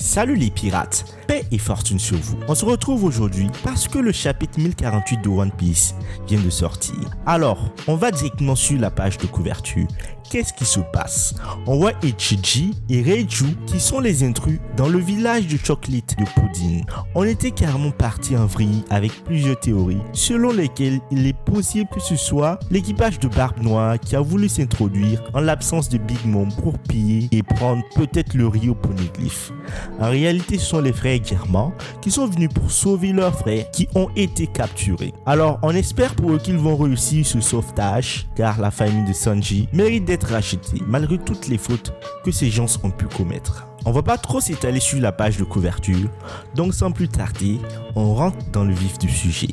Salut les pirates, paix et fortune sur vous. On se retrouve aujourd'hui parce que le chapitre 1048 de One Piece vient de sortir. Alors, on va directement sur la page de couverture. Qu'est-ce qui se passe? On voit Ichiji et Reiju qui sont les intrus dans le village de Chocolate de Pudding. On était carrément parti en vrille avec plusieurs théories selon lesquelles il est possible que ce soit l'équipage de Barbe Noire qui a voulu s'introduire en l'absence de Big Mom pour piller et prendre peut-être le Rio Poneglyph. En réalité, ce sont les frères Germain qui sont venus pour sauver leurs frères qui ont été capturés. Alors, on espère pour eux qu'ils vont réussir ce sauvetage car la famille de Sanji mérite d'être rachetée malgré toutes les fautes que ces gens ont pu commettre. On va pas trop s'étaler sur la page de couverture, donc sans plus tarder, on rentre dans le vif du sujet.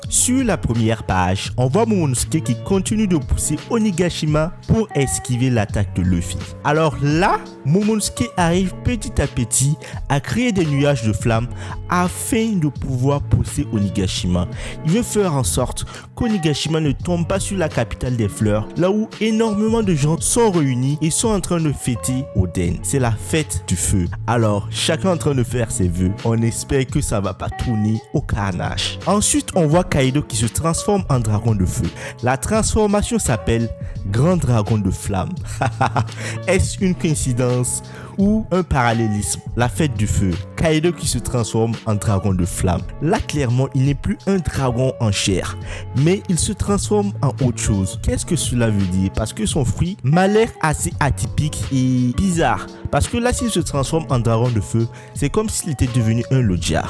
Sur la première page, on voit Momonosuke qui continue de pousser Onigashima pour esquiver l'attaque de Luffy. Alors là, Momonosuke arrive petit à petit à créer des nuages de flammes afin de pouvoir pousser Onigashima. Il veut faire en sorte qu'Onigashima ne tombe pas sur la capitale des fleurs, là où énormément de gens sont réunis et sont en train de fêter Oden. C'est la fête du feu. Alors, chacun en train de faire ses vœux. On espère que ça va pas tourner au carnage. Ensuite, on voit Kaido qui se transforme en dragon de feu. La transformation s'appelle Grand Dragon de Flamme. Est-ce une coïncidence ou un parallélisme? La fête du feu. Kaido qui se transforme en dragon de flamme. Là, clairement, il n'est plus un dragon en chair, mais il se transforme en autre chose. Qu'est-ce que cela veut dire? Parce que son fruit m'a l'air assez atypique et bizarre. Parce que là, s'il se transforme en dragon de feu, c'est comme s'il était devenu un Lojia.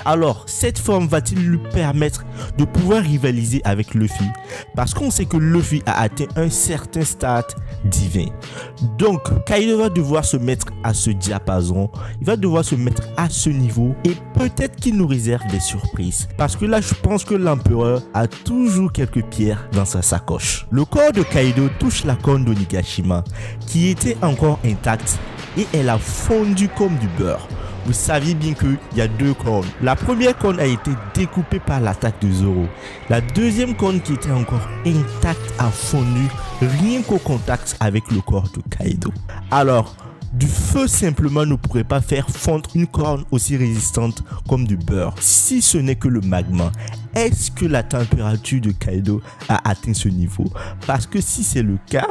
Alors, cette forme va-t-il lui permettre de pouvoir rivaliser avec Luffy? Parce qu'on sait que Luffy a atteint un certain stade divin. Donc, Kaido va devoir se mettre à ce diapason, il va devoir se mettre à ce niveau et peut-être qu'il nous réserve des surprises. Parce que là, je pense que l'empereur a toujours quelques pierres dans sa sacoche. Le corps de Kaido touche la corne d'Onigashima qui était encore intacte et elle a fondu comme du beurre. Vous saviez bien qu'il y a deux cornes. La première corne a été découpée par l'attaque de Zoro. La deuxième corne qui était encore intacte a fondu rien qu'au contact avec le corps de Kaido. Alors, du feu simplement ne pourrait pas faire fondre une corne aussi résistante comme du beurre, si ce n'est que le magma. Est-ce que la température de Kaido a atteint ce niveau? Parce que si c'est le cas,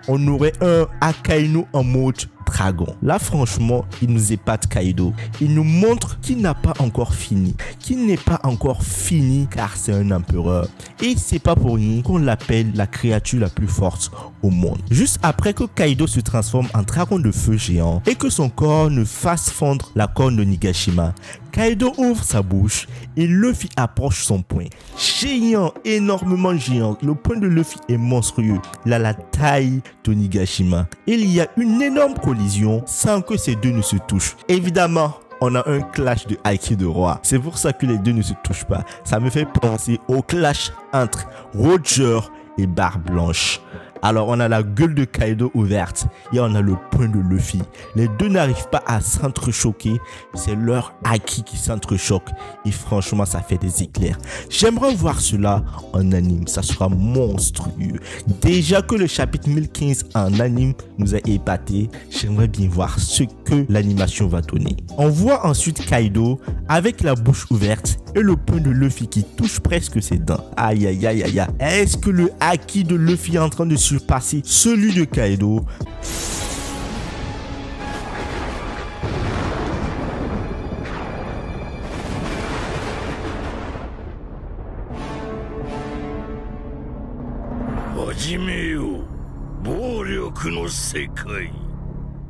on aurait un Akainu en mode dragon. Là, franchement, il nous épate Kaido. Il nous montre qu'il n'a pas encore fini. Qu'il n'est pas encore fini car c'est un empereur. Et c'est pas pour rien qu'on l'appelle la créature la plus forte au monde. Juste après que Kaido se transforme en dragon de feu géant et que son corps ne fasse fondre la corne de Nigashima, Kaido ouvre sa bouche et Luffy approche son poing. Géant, énormément géant. Le poing de Luffy est monstrueux. Il a la taille de Nigashima. Il y a une énorme collision sans que ces deux ne se touchent. Évidemment, on a un clash de Haki de roi. C'est pour ça que les deux ne se touchent pas. Ça me fait penser au clash entre Roger et Barbe Blanche. Alors on a la gueule de Kaido ouverte et on a le poing de Luffy. Les deux n'arrivent pas à s'entrechoquer. C'est leur haki qui s'entrechoque. Et franchement ça fait des éclairs. J'aimerais voir cela en anime. Ça sera monstrueux. Déjà que le chapitre 1015 en anime nous a épaté, j'aimerais bien voir ce que l'animation va donner. On voit ensuite Kaido avec la bouche ouverte et le poing de Luffy qui touche presque ses dents. Aïe aïe aïe aïe aïe. Est-ce que le haki de Luffy est en train de surpasser celui de Kaido?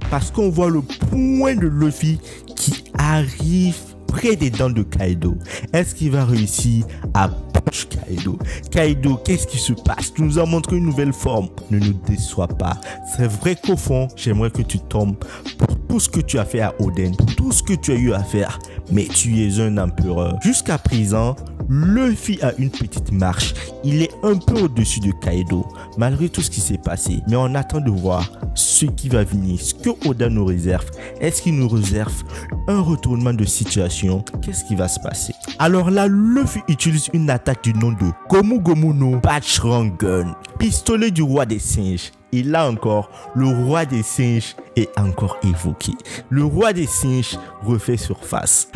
Parce qu'on voit le poing de Luffy qui arrive près des dents de Kaido. Est-ce qu'il va réussir à punch Kaido? Kaido, qu'est-ce qui se passe? Tu nous as montré une nouvelle forme. Ne nous déçois pas. C'est vrai qu'au fond, j'aimerais que tu tombes pour tout ce que tu as fait à Oden, pour tout ce que tu as eu à faire. Mais tu es un empereur. Jusqu'à présent, Luffy a une petite marche. Il est un peu au-dessus de Kaido, malgré tout ce qui s'est passé. Mais on attend de voir ce qui va venir, ce que Oda nous réserve. Est-ce qu'il nous réserve un retournement de situation? Qu'est-ce qui va se passer? Alors là, Luffy utilise une attaque du nom de Gomu Gomu no Bachrangun, pistolet du roi des singes. Et là encore, le roi des singes est encore évoqué. Le roi des singes refait surface.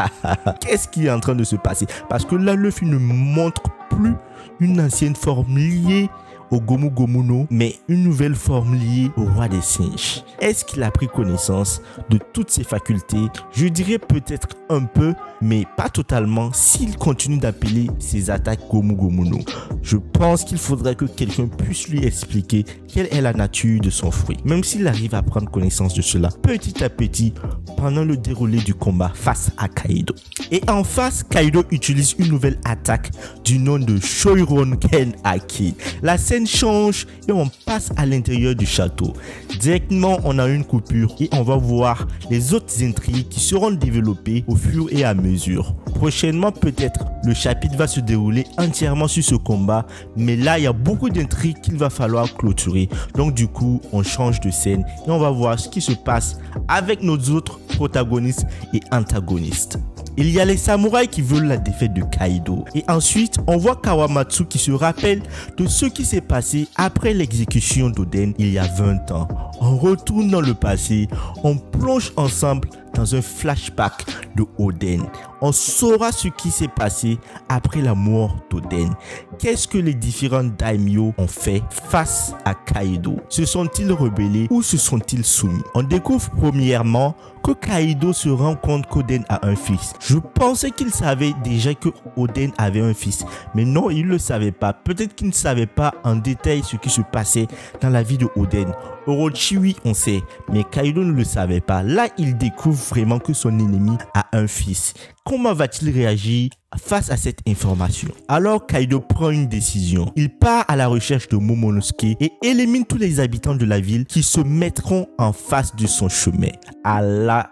Qu'est-ce qui est en train de se passer? Parce que là, Luffy ne montre plus une ancienne forme liée au Gomu Gomu no, mais une nouvelle forme liée au roi des singes. Est-ce qu'il a pris connaissance de toutes ses facultés? Je dirais peut-être un peu, mais pas totalement, s'il continue d'appeler ses attaques Gomu Gomu no. Je pense qu'il faudrait que quelqu'un puisse lui expliquer quelle est la nature de son fruit. Même s'il arrive à prendre connaissance de cela petit à petit pendant le déroulé du combat face à Kaido. Et en face, Kaido utilise une nouvelle attaque du nom de Shoironken Haki. La scène change et on passe à l'intérieur du château. Directement, on a une coupure et on va voir les autres intrigues qui seront développées au fur et à mesure. Prochainement, peut-être, le chapitre va se dérouler entièrement sur ce combat, mais là, il y a beaucoup d'intrigues qu'il va falloir clôturer. Donc du coup, on change de scène et on va voir ce qui se passe avec nos autres protagonistes et antagonistes. Il y a les samouraïs qui veulent la défaite de Kaido. Et ensuite, on voit Kawamatsu qui se rappelle de ce qui s'est passé après l'exécution d'Oden il y a 20 ans. On retourne dans le passé, on plonge ensemble dans un flashback de Oden. On saura ce qui s'est passé après la mort d'Oden. Qu'est-ce que les différents daimyo ont fait face à Kaido? Se sont-ils rebellés ou se sont-ils soumis? On découvre premièrement que Kaido se rend compte qu'Oden a un fils. Je pensais qu'il savait déjà que Oden avait un fils, mais non, il ne le savait pas. Peut-être qu'il ne savait pas en détail ce qui se passait dans la vie de Oden. Orochi, oui, on sait, mais Kaido ne le savait pas. Là, il découvre vraiment que son ennemi a un fils. Comment va-t-il réagir face à cette information? Alors Kaido prend une décision. Il part à la recherche de Momonosuke et élimine tous les habitants de la ville qui se mettront en face de son chemin. Allah,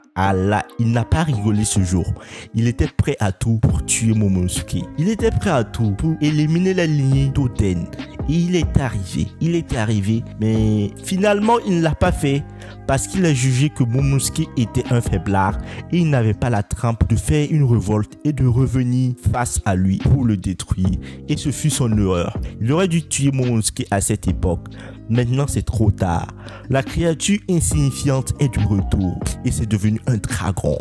il n'a pas rigolé ce jour. Il était prêt à tout pour tuer Momonosuke. Il était prêt à tout pour éliminer la lignée d'Oden. Et il est arrivé, mais finalement il ne l'a pas fait parce qu'il a jugé que Momonosuke était un faiblard et il n'avait pas la trempe de faire une révolte et de revenir face à lui pour le détruire. Et ce fut son erreur. Il aurait dû tuer Momonosuke à cette époque. Maintenant c'est trop tard. La créature insignifiante est de retour et c'est devenu un dragon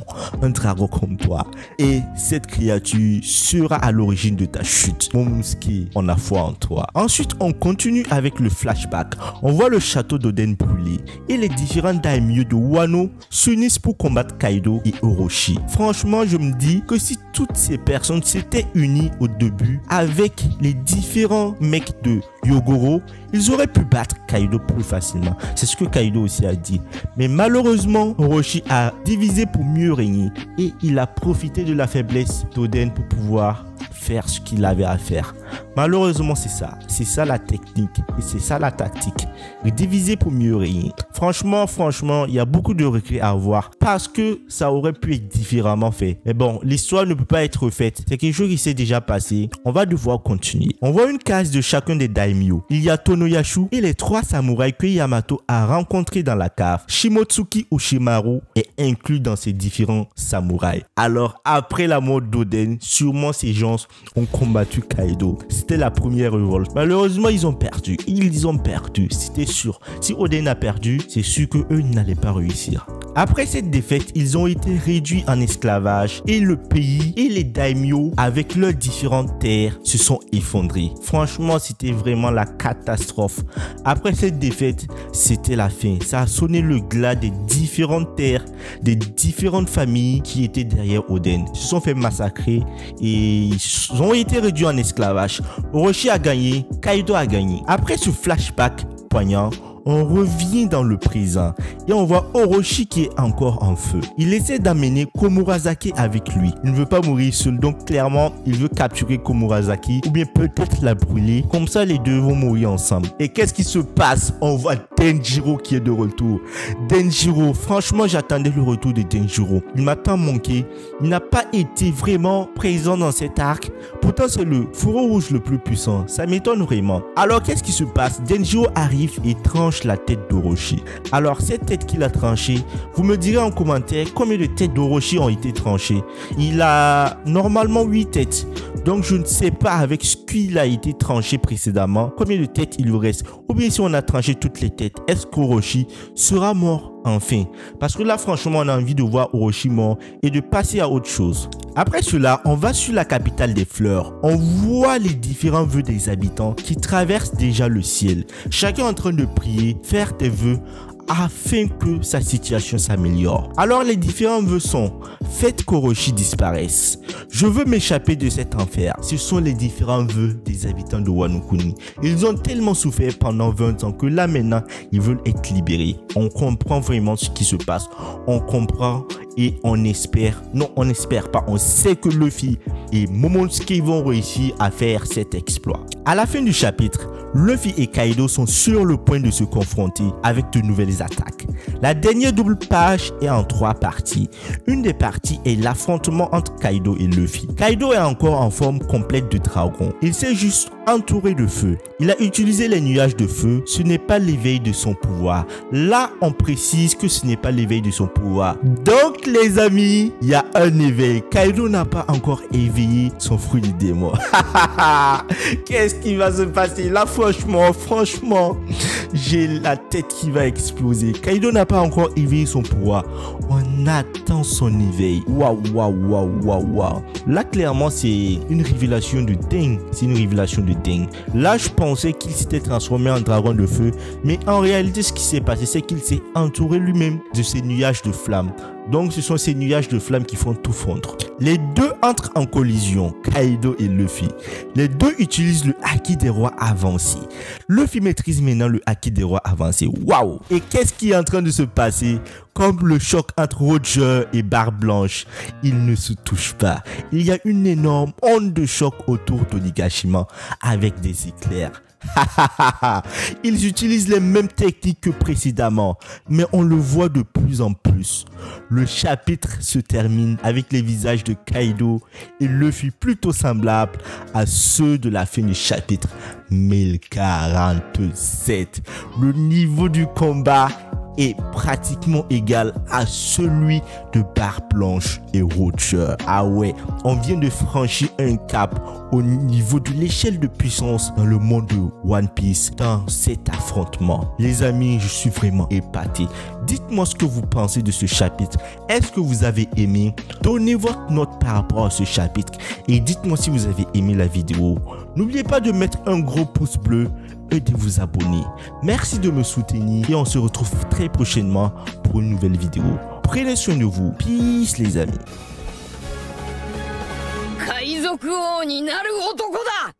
comme toi. Et cette créature sera à l'origine de ta chute. Momonosuke, on a foi en toi. Ensuite, on continue avec le flashback. On voit le château d'Oden brûler et les différents daimyo de Wano s'unissent pour combattre Kaido et Orochi. Franchement, je me dis que si toutes ces personnes s'étaient unies au début avec les différents mecs de Hyogoro, ils auraient pu battre Kaido plus facilement. C'est ce que Kaido aussi a dit. Mais malheureusement, Orochi a divisé pour mieux régner et il a profité de la faiblesse d'Oden pour pouvoir faire ce qu'il avait à faire. Malheureusement, c'est ça la technique et c'est ça la tactique. Diviser pour mieux régner. Franchement, il y a beaucoup de regrets à avoir parce que ça aurait pu être différemment fait. Mais bon, l'histoire ne peut pas être refaite. C'est quelque chose qui s'est déjà passé. On va devoir continuer. On voit une case de chacun des daimyo. Il y a Tonoyashu et les 3 samouraïs que Yamato a rencontrés dans la cave. Shimotsuki Oshimaru est inclus dans ces différents samouraïs. Alors, après la mort d'Oden, sûrement ces gens ont combattu Kaido. C'était la première révolte. Malheureusement, ils ont perdu. C'était sûr. Si Oden a perdu, c'est sûr que eux n'allaient pas réussir. Après cette défaite, ils ont été réduits en esclavage et le pays et les daimyo avec leurs différentes terres se sont effondrés. Franchement, c'était vraiment la catastrophe. Après cette défaite, c'était la fin. Ça a sonné le glas des différentes terres, des différentes familles qui étaient derrière Oden. Ils se sont fait massacrer et ils ont été réduits en esclavage. Orochi a gagné, Kaido a gagné. Après ce flashback poignant, on revient dans le présent et on voit Orochi qui est encore en feu. Il essaie d'amener Komurasaki avec lui. Il ne veut pas mourir seul, donc clairement, il veut capturer Komurasaki ou bien peut-être la brûler. Comme ça, les deux vont mourir ensemble. Et qu'est-ce qui se passe? On voit Denjiro qui est de retour. Denjiro, franchement, j'attendais le retour de Denjiro. Il m'a tant manqué. Il n'a pas été vraiment présent dans cet arc. Pourtant, c'est le fourreau rouge le plus puissant. Ça m'étonne vraiment. Alors, qu'est-ce qui se passe? Denjiro arrive et tranche la tête d'Orochi. Alors, cette tête qu'il a tranchée, vous me direz en commentaire combien de têtes d'Orochi ont été tranchées. Il a normalement 8 têtes. Donc, je ne sais pas avec ce qu'il a été tranché précédemment, combien de têtes il lui reste. Ou bien si on a tranché toutes les têtes, est-ce qu'Orochi sera mort enfin? Parce que là, franchement, on a envie de voir Orochi mort et de passer à autre chose. Après cela, on va sur la capitale des fleurs. On voit les différents vœux des habitants qui traversent déjà le ciel. Chacun en train de prier, faire des vœux afin que sa situation s'améliore. Alors les différents vœux sont: faites qu'Orochi disparaisse. Je veux m'échapper de cet enfer. Ce sont les différents vœux des habitants de Wano Kuni. Ils ont tellement souffert pendant 20 ans que là maintenant, ils veulent être libérés. On comprend vraiment ce qui se passe. On comprend et on espère. Non, on n'espère pas. On sait que Luffy et Momonosuke vont réussir à faire cet exploit. À la fin du chapitre, Luffy et Kaido sont sur le point de se confronter avec de nouvelles attaques. La dernière double page est en 3 parties. Une des parties est l'affrontement entre Kaido et Luffy. Kaido est encore en forme complète de dragon. Il s'est juste entouré de feu. Il a utilisé les nuages de feu. Ce n'est pas l'éveil de son pouvoir. Là, on précise que ce n'est pas l'éveil de son pouvoir. Donc, les amis, il y a un éveil. Kaido n'a pas encore éveillé son fruit du démon. Qu'est-ce qui va se passer là? Franchement, j'ai la tête qui va exploser. Kaido n'a pas encore éveillé son pouvoir. On attend son éveil. Waouh. Là, clairement, c'est une révélation de dingue. Là, je pensais qu'il s'était transformé en dragon de feu. Mais en réalité, ce qui s'est passé, c'est qu'il s'est entouré lui-même de ces nuages de flammes. Donc, ce sont ces nuages de flammes qui font tout fondre. Les deux entrent en collision, Kaido et Luffy. Les deux utilisent le Haki des rois avancé. Luffy maîtrise maintenant le Haki des rois avancé. Waouh! Et qu'est-ce qui est en train de se passer? Comme le choc entre Roger et Barbe Blanche, ils ne se touchent pas. Il y a une énorme onde de choc autour d'Onigashima avec des éclairs. Ils utilisent les mêmes techniques que précédemment, mais on le voit de plus en plus. Le chapitre se termine avec les visages de Kaido et Luffy plutôt semblables à ceux de la fin du chapitre 1047. Le niveau du combat est pratiquement égal à celui de Barbe Blanche et Roger. Ah ouais, on vient de franchir un cap au niveau de l'échelle de puissance dans le monde de One Piece dans cet affrontement. Les amis, je suis vraiment épaté. Dites-moi ce que vous pensez de ce chapitre. Est-ce que vous avez aimé? Donnez votre note par rapport à ce chapitre et dites-moi si vous avez aimé la vidéo. N'oubliez pas de mettre un gros pouce bleu et de vous abonner. Merci de me soutenir et on se retrouve très prochainement pour une nouvelle vidéo. Prenez soin de vous. Peace les amis. 海賊王になる男だ